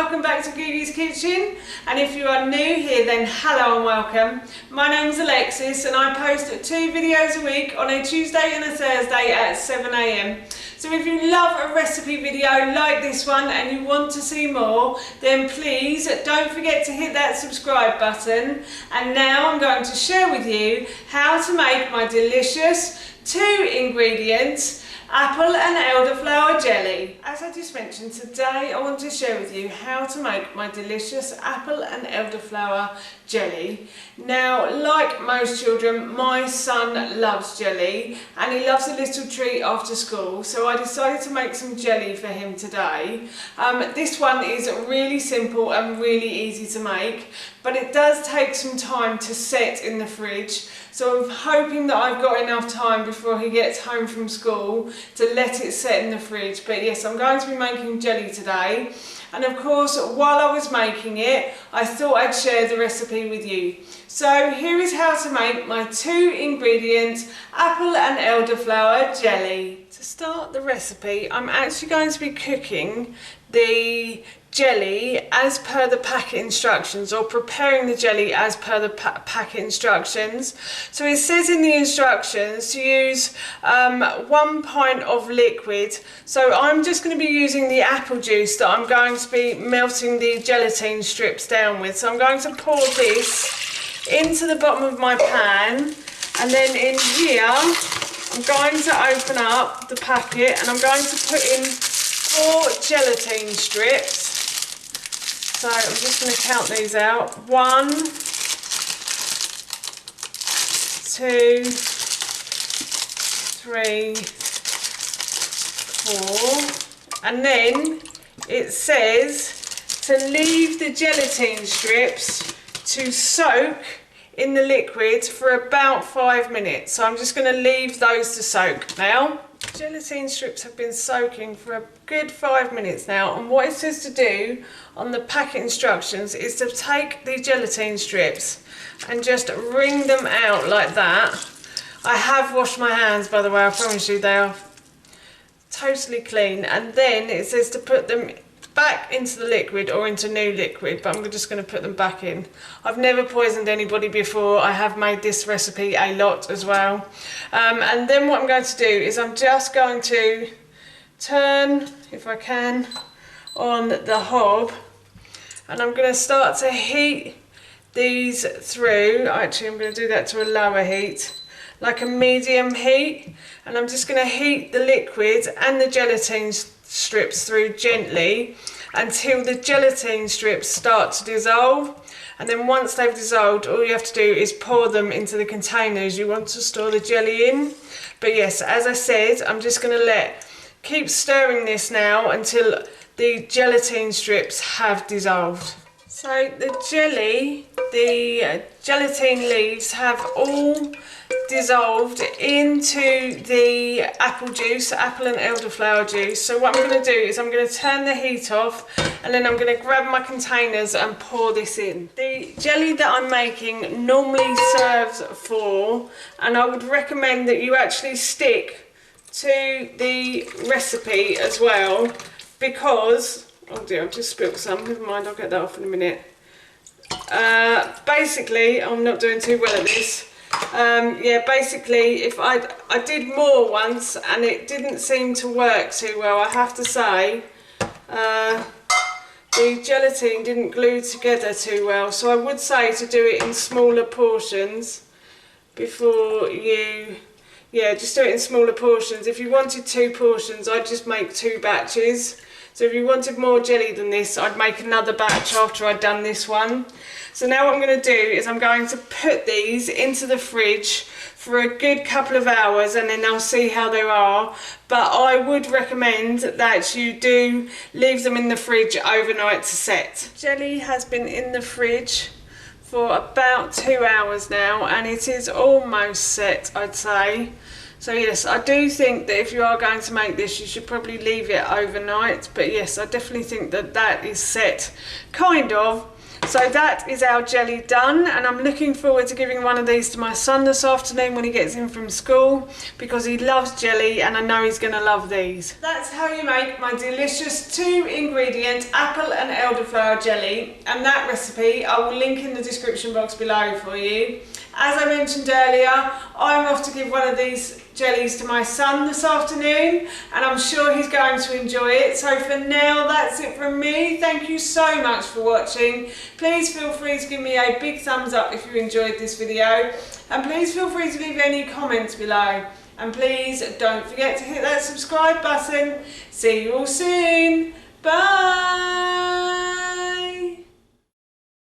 welcome back to Googie's Kitchen, and if you are new here then hello and welcome. My name's Alexis and I post 2 videos a week on a Tuesday and a Thursday at 7 AM. So if you love a recipe video like this one and you want to see more, then please don't forget to hit that subscribe button. And now I'm going to share with you how to make my delicious 2 ingredients apple and elderflower jelly. As I just mentioned, today I want to share with you how to make my delicious apple and elderflower jelly. Now, like most children, my son loves jelly and he loves a little treat after school, so I decided to make some jelly for him today. This one is really simple and really easy to make, but it does take some time to set in the fridge. So I'm hoping that I've got enough time before he gets home from school to let it set in the fridge. But yes, I'm going to be making jelly today. And of course, while I was making it, I thought I'd share the recipe with you. So here is how to make my 2 ingredient apple and elderflower jelly. To start the recipe, I'm actually going to be cooking the jelly as per the packet instructions, or preparing the jelly as per the packet instructions. So it says in the instructions to use 1 pint of liquid. So I'm just going to be using the apple juice that I'm going to be melting the gelatin strips down with. So I'm going to pour this into the bottom of my pan, and then in here I'm going to open up the packet and I'm going to put in 4 gelatin strips. So I'm just going to count these out. 1, 2, 3, 4. And then it says to leave the gelatin strips to soak in the liquid for about 5 minutes. So I'm just going to leave those to soak now. Gelatin strips have been soaking for a good 5 minutes now, and what it says to do on the packet instructions is to take the gelatin strips and just wring them out like that. I have washed my hands, by the way, I promise you, they are totally clean. And then it says to put them back into the liquid or into new liquid, but I'm just going to put them back in. I've never poisoned anybody before. I have made this recipe a lot as well. And then what I'm going to do is I'm just going to turn, if I can, on the hob, and I'm going to start to heat these through. Actually, I'm going to do that to a lower heat, like a medium heat, and I'm just going to heat the liquid and the gelatin strips through gently until the gelatin strips start to dissolve. And then once they've dissolved, all you have to do is pour them into the containers you want to store the jelly in. But yes, as I said, I'm just going to keep stirring this now until the gelatin strips have dissolved. So the gelatin leaves have all dissolved into the apple juice, apple and elderflower juice. So what I'm going to do is I'm going to turn the heat off, and then I'm going to grab my containers and pour this in. The jelly that I'm making normally serves 4, and I would recommend that you actually stick to the recipe as well, because, oh dear, I've just spilled some, never mind, I'll get that off in a minute. Basically, I'm not doing too well at this. Yeah, basically, if I did more once and it didn't seem to work too well, I have to say. The gelatin didn't glue together too well, so I would say to do it in smaller portions before you, yeah, just do it in smaller portions. If you wanted 2 portions, I'd just make 2 batches. So if you wanted more jelly than this, I'd make another batch after I'd done this one. So now what I'm going to do is I'm going to put these into the fridge for a good couple of hours, and then I'll see how they are. But I would recommend that you do leave them in the fridge overnight to set. Jelly has been in the fridge for about 2 hours now, and it is almost set, I'd say. So yes, I do think that if you are going to make this, you should probably leave it overnight. But yes, I definitely think that that is set, kind of. So that is our jelly done, and I'm looking forward to giving one of these to my son this afternoon when he gets in from school, because he loves jelly and I know he's going to love these. That's how you make my delicious 2-ingredient apple and elderflower jelly, and that recipe I will link in the description box below for you. As I mentioned earlier, I'm off to give one of these jellies to my son this afternoon, and I'm sure he's going to enjoy it. So for now, that's it from me. Thank you so much for watching. Please feel free to give me a big thumbs up if you enjoyed this video, and please feel free to leave any comments below. And please don't forget to hit that subscribe button. See you all soon. Bye.